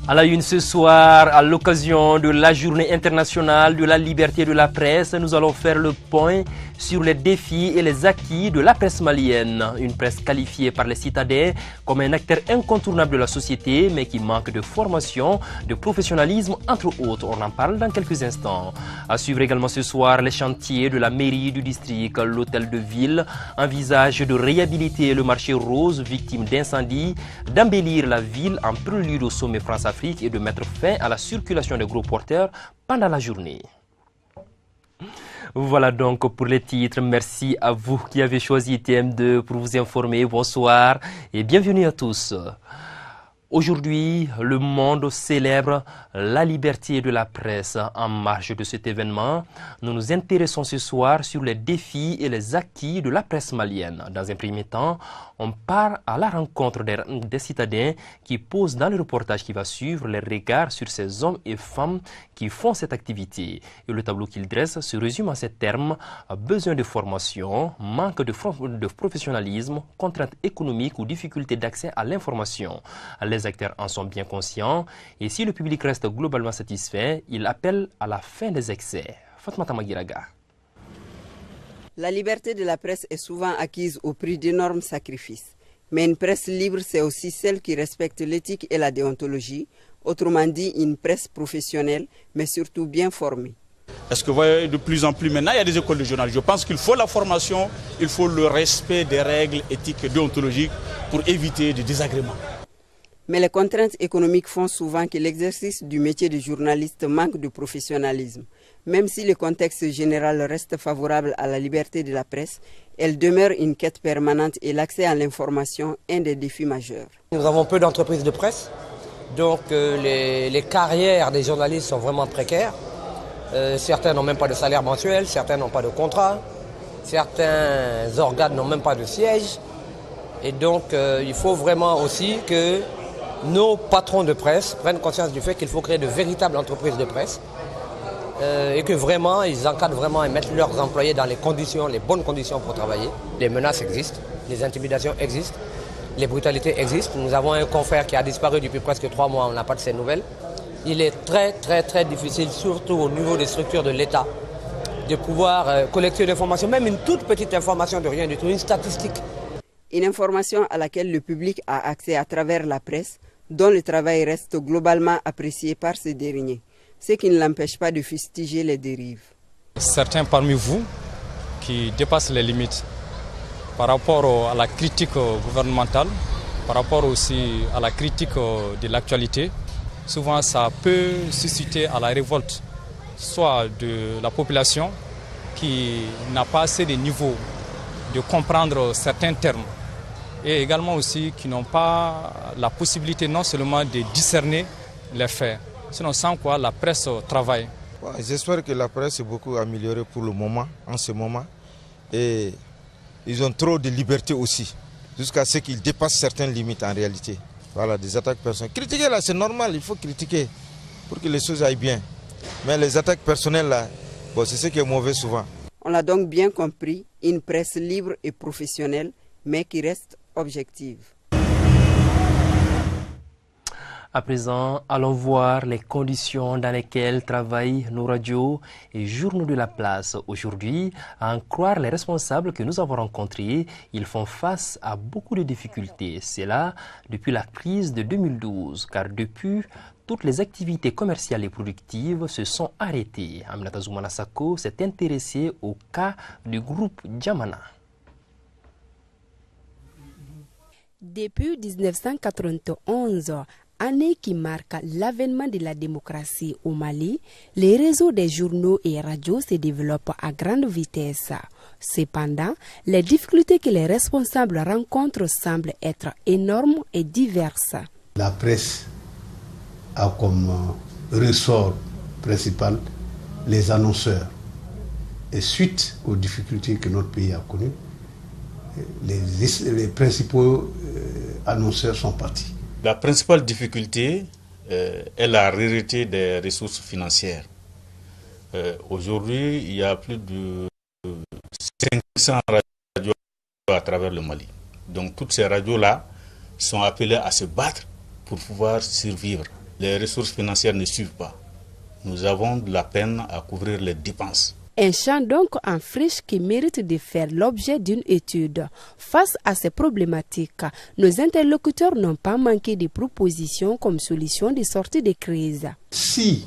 À la une ce soir, à l'occasion de la journée internationale de la liberté de la presse, nous allons faire le point sur les défis et les acquis de la presse malienne. Une presse qualifiée par les citadins comme un acteur incontournable de la société, mais qui manque de formation, de professionnalisme, entre autres. On en parle dans quelques instants. À suivre également ce soir, les chantiers de la mairie du district, l'hôtel de ville envisage de réhabiliter le marché rose, victime d'incendie, d'embellir la ville en prélude au sommet France-Afrique et de mettre fin à la circulation des gros porteurs pendant la journée. Voilà donc pour les titres. Merci à vous qui avez choisi TM2 pour vous informer. Bonsoir et bienvenue à tous. Aujourd'hui, le monde célèbre la liberté de la presse. En marge de cet événement, nous nous intéressons ce soir sur les défis et les acquis de la presse malienne. Dans un premier temps, on part à la rencontre des citadins qui posent dans le reportage qui va suivre les regards sur ces hommes et femmes qui font cette activité. Et le tableau qu'ils dressent se résume en ces termes: besoin de formation, manque de professionnalisme, contraintes économiques ou difficultés d'accès à l'information. Les acteurs en sont bien conscients et si le public reste globalement satisfait, il appelle à la fin des excès. Fatmata Magiraga. La liberté de la presse est souvent acquise au prix d'énormes sacrifices. Mais une presse libre, c'est aussi celle qui respecte l'éthique et la déontologie, autrement dit une presse professionnelle, mais surtout bien formée. Est-ce que vous voyez de plus en plus maintenant, il y a des écoles de journalisme. Je pense qu'il faut la formation, il faut le respect des règles éthiques et déontologiques pour éviter des désagréments. Mais les contraintes économiques font souvent que l'exercice du métier de journaliste manque de professionnalisme. Même si le contexte général reste favorable à la liberté de la presse, elle demeure une quête permanente et l'accès à l'information un des défis majeurs. Nous avons peu d'entreprises de presse, donc les carrières des journalistes sont vraiment précaires. Certains n'ont même pas de salaire mensuel, certains n'ont pas de contrat, certains organes n'ont même pas de siège. Et donc il faut vraiment aussi que nos patrons de presse prennent conscience du fait qu'il faut créer de véritables entreprises de presse et que vraiment ils encadrent vraiment et mettent leurs employés dans les conditions, les bonnes conditions pour travailler. Les menaces existent, les intimidations existent, les brutalités existent. Nous avons un confrère qui a disparu depuis presque 3 mois, on n'a pas de ses nouvelles. Il est très difficile, surtout au niveau des structures de l'État, de pouvoir collecter une information, même une toute petite information de rien du tout, une statistique. Une information à laquelle le public a accès à travers la presse, dont le travail reste globalement apprécié par ces derniers, ce qui ne l'empêche pas de fustiger les dérives. Certains parmi vous qui dépassent les limites par rapport à la critique gouvernementale, par rapport aussi à la critique de l'actualité, souvent ça peut susciter à la révolte, soit de la population qui n'a pas assez de niveau de comprendre certains termes, et également aussi qui n'ont pas la possibilité non seulement de discerner les faits, sinon sans quoi la presse travaille. J'espère que la presse est beaucoup améliorée pour le moment, en ce moment, et ils ont trop de liberté aussi, jusqu'à ce qu'ils dépassent certaines limites en réalité. Voilà, des attaques personnelles. Critiquer là, c'est normal, il faut critiquer pour que les choses aillent bien. Mais les attaques personnelles là, bon, c'est ce qui est mauvais souvent. On l'a donc bien compris, une presse libre et professionnelle, mais qui reste objective. À présent, allons voir les conditions dans lesquelles travaillent nos radios et journaux de la place. Aujourd'hui, à en croire les responsables que nous avons rencontrés, ils font face à beaucoup de difficultés. C'est là depuis la crise de 2012, car depuis, toutes les activités commerciales et productives se sont arrêtées. Aminata Zoumana Sako s'est intéressée au cas du groupe Djamana. Depuis 1991, année qui marque l'avènement de la démocratie au Mali, les réseaux des journaux et radios se développent à grande vitesse. Cependant, les difficultés que les responsables rencontrent semblent être énormes et diverses. La presse a comme ressort principal les annonceurs. Et suite aux difficultés que notre pays a connues, les principaux annonceurs sont partis. La principale difficulté est la rareté des ressources financières. Aujourd'hui, il y a plus de 500 radios à travers le Mali. Donc toutes ces radios-là sont appelées à se battre pour pouvoir survivre. Les ressources financières ne suivent pas. Nous avons de la peine à couvrir les dépenses. Un champ donc en friche qui mérite de faire l'objet d'une étude. Face à ces problématiques, nos interlocuteurs n'ont pas manqué de propositions comme solution de sortie de crise. Si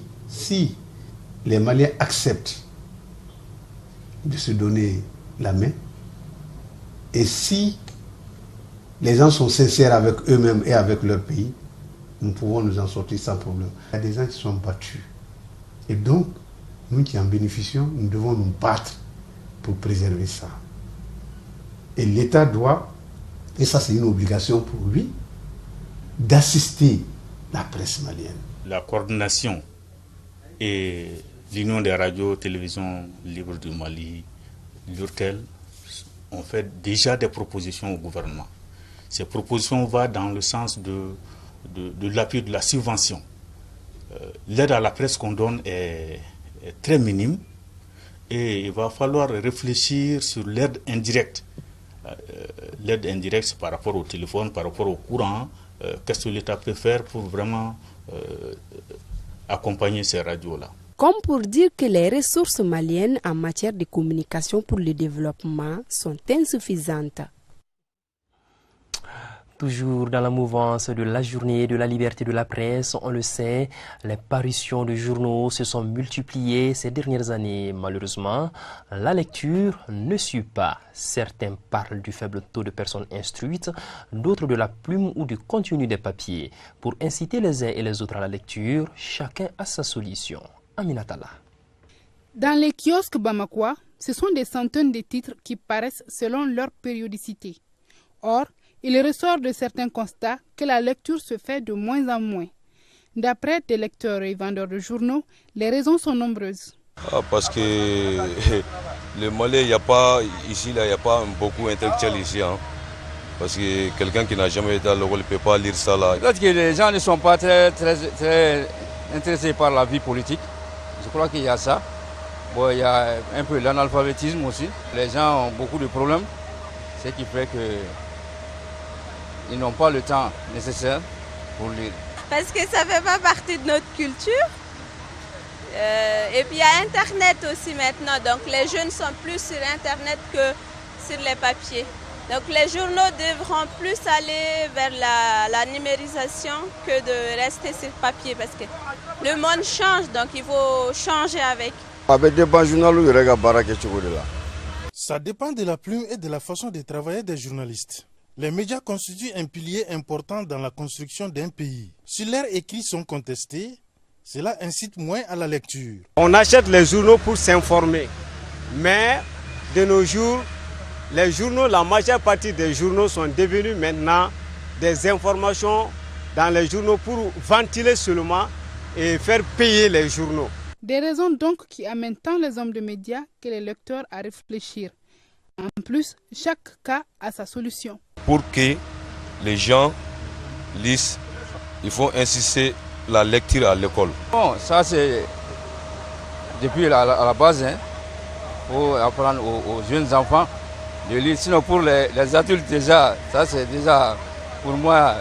les Maliens acceptent de se donner la main, et si les gens sont sincères avec eux-mêmes et avec leur pays, nous pouvons nous en sortir sans problème. Il y a des gens qui sont battus. Et donc, nous qui en bénéficions, nous devons nous battre pour préserver ça. Et l'État doit, et ça c'est une obligation pour lui, d'assister la presse malienne. La coordination et l'Union des radios télévisions libres du Mali, l'URTEL, ont fait déjà des propositions au gouvernement. Ces propositions vont dans le sens de l'appui, de la subvention. L'aide à la presse qu'on donne est très minime et il va falloir réfléchir sur l'aide indirecte. L'aide indirecte, c'est par rapport au téléphone, par rapport au courant. Qu'est-ce que l'État peut faire pour vraiment accompagner ces radios-là? Comme pour dire que les ressources maliennes en matière de communication pour le développement sont insuffisantes. Toujours dans la mouvance de la journée de la liberté de la presse, on le sait, les parutions de journaux se sont multipliées ces dernières années. Malheureusement, la lecture ne suit pas. Certains parlent du faible taux de personnes instruites, d'autres de la plume ou du contenu des papiers. Pour inciter les uns et les autres à la lecture, chacun a sa solution. Aminatala. Dans les kiosques bamakois, ce sont des centaines de titres qui paraissent selon leur périodicité. Or, il ressort de certains constats que la lecture se fait de moins en moins. D'après des lecteurs et vendeurs de journaux, les raisons sont nombreuses. Parce que le Mali, il n'y a pas beaucoup d'intellectuels ici. Parce que quelqu'un qui n'a jamais été à l'école ne peut pas lire ça là. Peut-être que les gens ne sont pas très intéressés par la vie politique. Je crois qu'il y a ça. Bon, il y a un peu l'analphabétisme aussi. Les gens ont beaucoup de problèmes, ce qui fait qu'ils n'ont pas le temps nécessaire pour lire. Parce que ça ne fait pas partie de notre culture. Et puis il y a Internet aussi maintenant. Donc les jeunes sont plus sur Internet que sur les papiers. Donc les journaux devront plus aller vers la numérisation que de rester sur papier. Parce que le monde change, donc il faut changer avec. Ça dépend de la plume et de la façon de travailler des journalistes. Les médias constituent un pilier important dans la construction d'un pays. Si leurs écrits sont contestés, cela incite moins à la lecture. On achète les journaux pour s'informer, mais de nos jours, les journaux, la majeure partie des journaux sont devenus maintenant des informations dans les journaux pour ventiler seulement et faire payer les journaux. Des raisons donc qui amènent tant les hommes de médias que les lecteurs à réfléchir. En plus, chaque cas a sa solution. Pour que les gens lisent, il faut insister la lecture à l'école. Bon, ça c'est depuis à la base. Il faut apprendre aux jeunes enfants de lire. Sinon pour les adultes déjà, ça c'est déjà pour moi,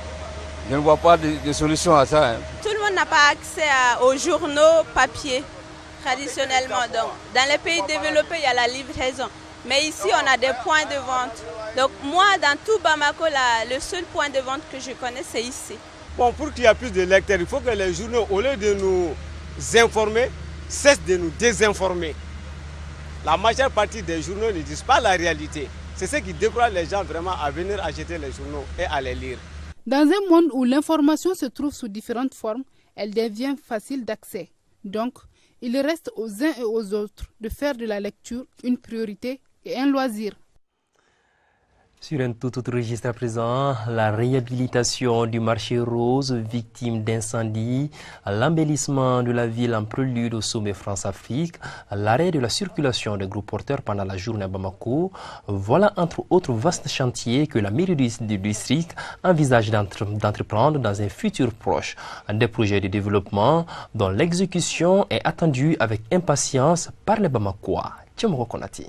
je ne vois pas de solution à ça. Tout le monde n'a pas accès aux journaux papier traditionnellement. Donc, dans les pays développés, il y a la livraison. Mais ici, on a des points de vente. Donc moi, dans tout Bamako, le seul point de vente que je connais, c'est ici. Bon, pour qu'il y ait plus de lecteurs, il faut que les journaux, au lieu de nous informer, cessent de nous désinformer. La majeure partie des journaux ne disent pas la réalité. C'est ce qui décourage les gens vraiment à venir acheter les journaux et à les lire. Dans un monde où l'information se trouve sous différentes formes, elle devient facile d'accès. Donc, il reste aux uns et aux autres de faire de la lecture une priorité et un loisir. Sur un tout autre registre à présent, la réhabilitation du marché rose victime d'incendie, l'embellissement de la ville en prélude au sommet France-Afrique, l'arrêt de la circulation des gros porteurs pendant la journée à Bamako, voilà entre autres vastes chantiers que la mairie du district envisage d'entreprendre dans un futur proche. Des projets de développement dont l'exécution est attendue avec impatience par les Bamakois. Tchemoro Konati.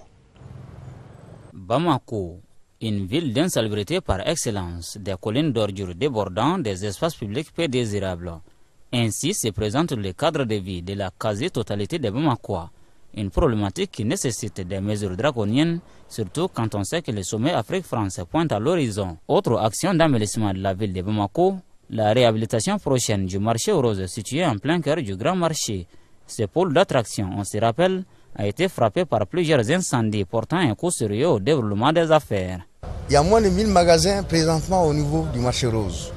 Bamako, une ville d'insalubrité par excellence, des collines d'ordures débordant, des espaces publics peu désirables. Ainsi se présente le cadre de vie de la quasi-totalité des Bamakois. Une problématique qui nécessite des mesures draconiennes, surtout quand on sait que le sommet Afrique-France pointe à l'horizon. Autre action d'aménagement de la ville de Bamako, la réhabilitation prochaine du marché aux roses situé en plein cœur du grand marché. Ce pôle d'attraction, on se rappelle, a été frappé par plusieurs incendies portant un coup sérieux au développement des affaires. Il y a moins de 1000 magasins présentement au niveau du marché rose.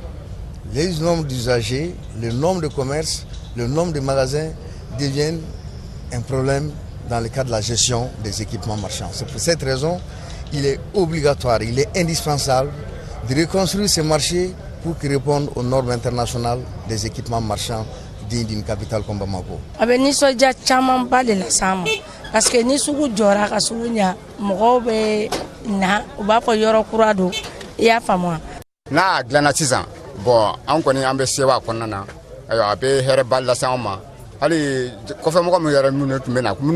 Le nombre d'usagers, le nombre de commerces, le nombre de magasins deviennent un problème dans le cadre de la gestion des équipements marchands. C'est pour cette raison qu'il est obligatoire, il est indispensable de reconstruire ces marchés pour qu'ils répondent aux normes internationales des équipements marchands dignes d'une capitale comme Bamako. Parce que ni sugu jɔra ka sugu ɲa mɔgɔw bɛ na u b'a fɔ yɔrɔ kura don I y'a faamu. N'a dilanna sisan bon an kɔni an bɛ sewa kɔnɔna na ayiwa a bɛ hɛrɛ ba lase an ma hali kɔfɛmɔgɔ minnu yɛrɛ minnu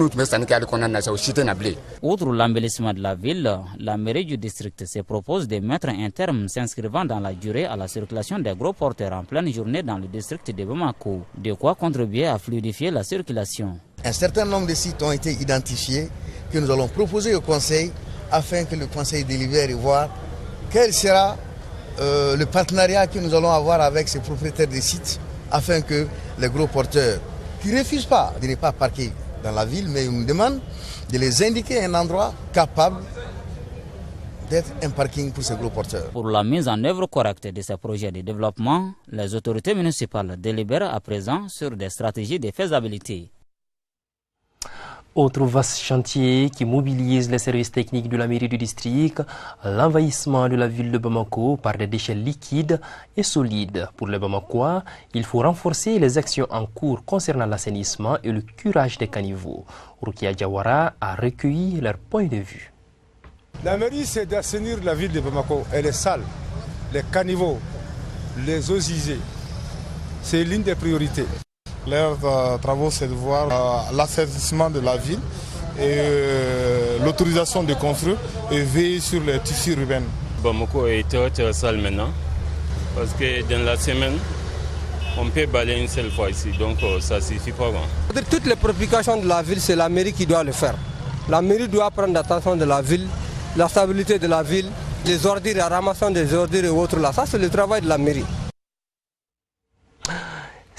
tun bɛ sanni kɛ hali kɔnɔna na o si tɛ na bilen. Outre l'embellissement de la ville, la mairie du district se propose de mettre un terme s'inscrivant dans la durée à la circulation des gros porteurs en pleine journée dans le district de Bamako, de quoi contribuer à fluidifier la circulation. Un certain nombre de sites ont été identifiés que nous allons proposer au Conseil afin que le Conseil délibère et voir quel sera le partenariat que nous allons avoir avec ces propriétaires des sites afin que les gros porteurs qui ne refusent pas de ne pas parquer dans la ville, mais ils me demandent de les indiquer un endroit capable d'être un parking pour ces gros porteurs. Pour la mise en œuvre correcte de ces projets de développement, les autorités municipales délibèrent à présent sur des stratégies de faisabilité. Autre vaste chantier qui mobilise les services techniques de la mairie du district, l'envahissement de la ville de Bamako par des déchets liquides et solides. Pour les Bamakois, il faut renforcer les actions en cours concernant l'assainissement et le curage des caniveaux. Rukia Diawara a recueilli leur point de vue. La mairie, c'est d'assainir la ville de Bamako. Elle est sale. Les caniveaux, les eaux usées, c'est l'une des priorités. Leurs travaux, c'est de voir l'assainissement de la ville et l'autorisation de construire et veiller sur les tissus urbains. Bamako est très sale maintenant parce que dans la semaine, on peut balayer une seule fois ici, donc ça ne suffit pas. Toutes les préoccupations de la ville, c'est la mairie qui doit le faire. La mairie doit prendre l'attention de la ville, la stabilité de la ville, les ordures, la ramassage des ordures et autres là. Ça, c'est le travail de la mairie.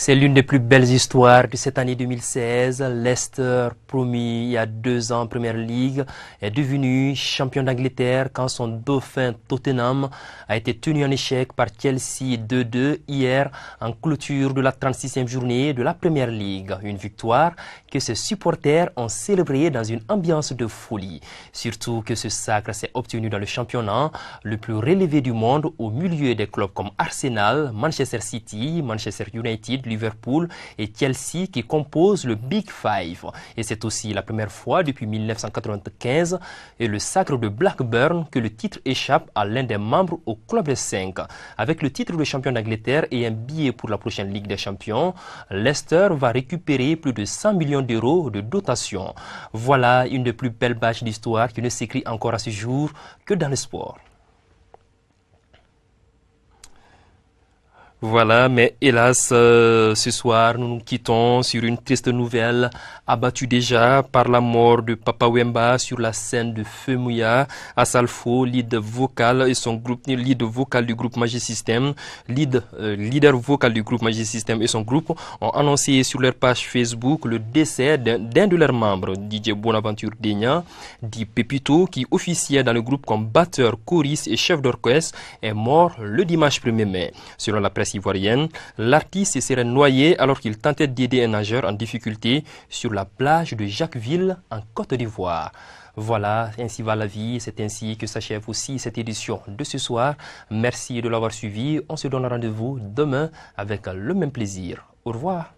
C'est l'une des plus belles histoires de cette année 2016. Leicester, promu il y a 2 ans en Première Ligue, est devenu champion d'Angleterre quand son dauphin Tottenham a été tenu en échec par Chelsea 2-2 hier en clôture de la 36e journée de la Première Ligue. Une victoire que ses supporters ont célébrée dans une ambiance de folie. Surtout que ce sacre s'est obtenu dans le championnat le plus relevé du monde au milieu des clubs comme Arsenal, Manchester City, Manchester United, Liverpool et Chelsea qui composent le Big Five. Et c'est aussi la première fois depuis 1995 et le sacre de Blackburn que le titre échappe à l'un des membres au club des 5. Avec le titre de champion d'Angleterre et un billet pour la prochaine Ligue des Champions, Leicester va récupérer plus de 100 millions d'euros de dotation. Voilà une des plus belles pages d'histoire qui ne s'écrit encore à ce jour que dans le sport. Voilà, mais hélas, ce soir, nous nous quittons sur une triste nouvelle, abattue déjà par la mort de Papa Wemba sur la scène de Feu Mouya à Salfo, leader vocal et son groupe, leader vocal du groupe Magic System, leader vocal du groupe Magic System et son groupe ont annoncé sur leur page Facebook le décès d'un de leurs membres, DJ Bonaventure Degna, dit Pepito, qui officiait dans le groupe comme batteur, choriste et chef d'orchestre, est mort le dimanche 1er mai. Selon la presse ivoirienne, l'artiste serait noyé alors qu'il tentait d'aider un nageur en difficulté sur la plage de Jacquesville en Côte d'Ivoire. Voilà, ainsi va la vie. C'est ainsi que s'achève aussi cette édition de ce soir. Merci de l'avoir suivi. On se donne rendez-vous demain avec le même plaisir. Au revoir.